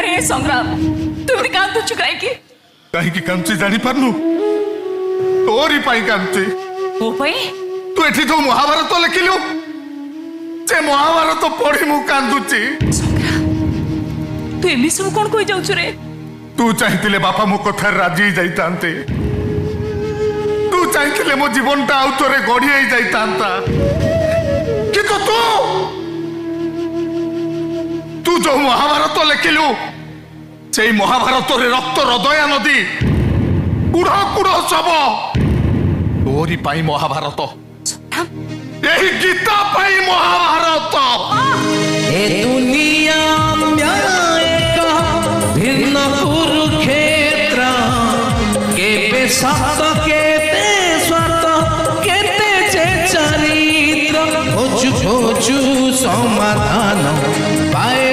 अरे संग्राम तुम कांदुचु कहीं कांची जानी पारनु तोरी पाई कांची ओ पाई तू एठी जो महाभारत लिखिलु से महाभारत पढ़ी मु कांदुची संग्राम तू एमि सब कोन कहि जाउछु रे तू चाहिए बापा मो कथा राजी जाइतांते तू चाहिए मो जीवनटा आउ तोरे गढ़ी जाइतांता किंतु तू जो महाभारत लिखिलु से महाभारत रे रक्त हृदय नदी कुड़ कुड़ सब तोरी पाई महाभारत यही गीता पाई महाभारत ए दुनिया भिन्न कुरुक्षेत्र केते सत केते स्वत केते चे चरित्र खोजु खोजु समाधान पाए